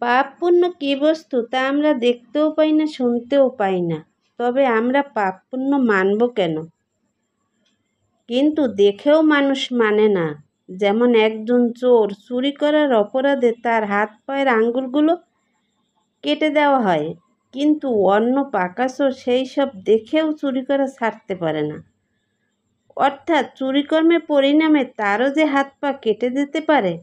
পাপ পুণ্য কী বস্তু তা আমরা দেখতেও পাই না, শুনতেও পাই না। তবে আমরা পাপ পুণ্য মানব কেন? কিন্তু দেখেও মানুষ মানে না। যেমন একজন চোর চুরি করার অপরাধে তার হাত পায়ের আঙ্গুলগুলো কেটে দেওয়া হয়, কিন্তু অন্য পাকা চোর সেই সব দেখেও চুরি করা ছাড়তে পারে না। অর্থাৎ চুরিকর্মের পরিণামে তারও যে হাত পা কেটে যেতে পারে,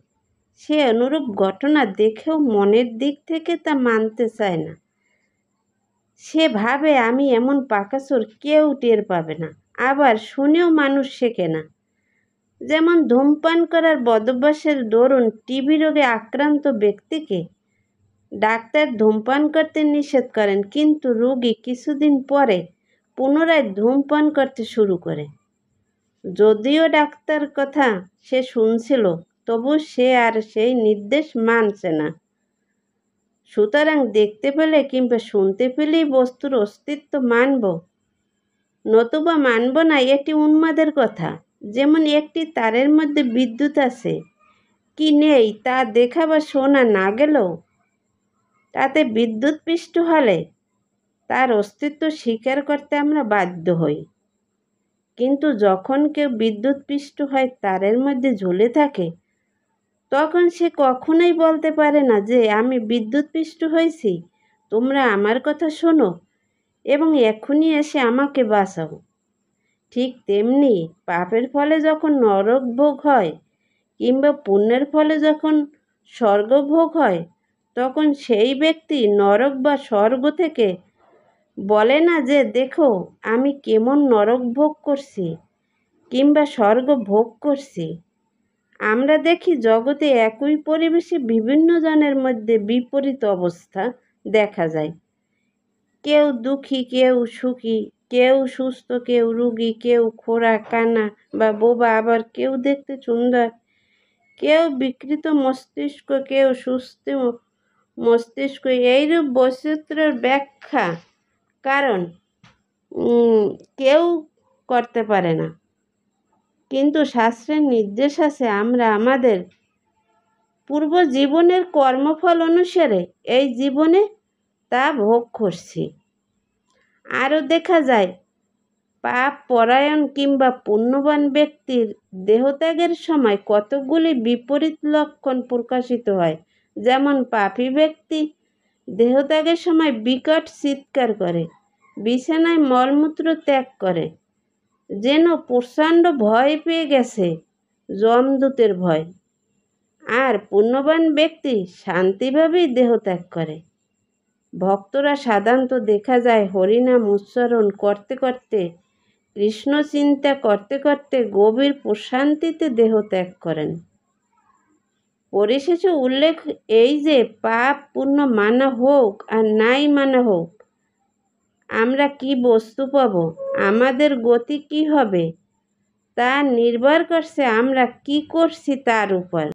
সে অনুরূপ ঘটনা দেখেও মনের দিক থেকে তা মানতে চায় না। সে ভাবে আমি এমন পাকা চোর কেউ টের পাবে না, আবার শুনেও মানুষ শেখে না। যেমন ধূমপান করার বদভ্যাসের দরুন টিবি রোগে আক্রান্ত ব্যক্তিকে ডাক্তার ধূমপান করতে নিষেধ করেন, কিন্তু রোগী কিছুদিন পরে পুনরায় ধূমপান করতে শুরু করে। যদিও ডাক্তার কথা সে শুনছিল, তবু সে আর সেই নির্দেশ মানছে না। সুতরাং দেখতে পেলে কিংবা শুনতে পেলেই বস্তুর অস্তিত্ব মানব, নতুবা মানব না, এটি উন্মাদের কথা। যেমন একটি তারের মধ্যে বিদ্যুৎ আছে কি নেই তা দেখা বা শোনা না গেলেও তাতে বিদ্যুৎ পৃষ্ঠ হলে তার অস্তিত্ব স্বীকার করতে আমরা বাধ্য হই। কিন্তু যখন কেউ বিদ্যুৎ পৃষ্ঠ হয় তারের মধ্যে ঝুলে থাকে, তখন সে কখনোই বলতে পারে না যে আমি বিদ্যুৎ পৃষ্ঠ হয়েছি, তোমরা আমার কথা শোনো এবং এক্ষুনি এসে আমাকে বাঁচাও। ঠিক তেমনি পাপের ফলে যখন নরক ভোগ হয় কিংবা পুণ্যের ফলে যখন স্বর্গভোগ হয়, তখন সেই ব্যক্তি নরক বা স্বর্গ থেকে বলে না যে দেখো আমি কেমন নরক ভোগ করছি কিংবা স্বর্গ ভোগ করছি। আমরা দেখি জগতে একই পরিবেশে বিভিন্ন জনের মধ্যে বিপরীত অবস্থা দেখা যায়। কেউ দুঃখী, কেউ সুখী, কেউ সুস্থ, কেউ রোগী, কেউ খোঁড়া কানা বা বোবা, আবার কেউ দেখতে সুন্দর, কেউ বিকৃত মস্তিষ্ক, কেউ সুস্থ মস্তিষ্ক। এইরূপ বৈচিত্র্যের ব্যাখ্যা কারণ কেউ করতে পারে না, কিন্তু শাস্ত্রের নির্দেশ আছে আমরা আমাদের পূর্ব জীবনের কর্মফল অনুসারে এই জীবনে তা ভোগ করছি। আরও দেখা যায় পাপ পরায়ণ কিংবা পুণ্যবান ব্যক্তির দেহত্যাগের সময় কতগুলি বিপরীত লক্ষণ প্রকাশিত হয়। যেমন পাপী ব্যক্তি দেহত্যাগের সময় বিকট চিৎকার করে, বিছানায় মলমূত্র ত্যাগ করে, যেন প্রচণ্ড ভয় পেয়ে গেছে, যমদূতের ভয়। আর পুণ্যবান ব্যক্তি শান্তিভাবেই দেহত্যাগ করে। ভক্তরা সাধারণত দেখা যায় হরিনাম উচ্চারণ করতে করতে, কৃষ্ণ চিন্তা করতে করতে গভীর প্রশান্তিতে দেহত্যাগ করেন। পরিশেষে উল্লেখ এই যে পাপ পুণ্য মানা হোক আর নাই মানা হোক, আমরা কি বস্তু পাব, আমাদের গতি কি হবে, তা নির্ভর করছে আমরা কি করছি তার উপর।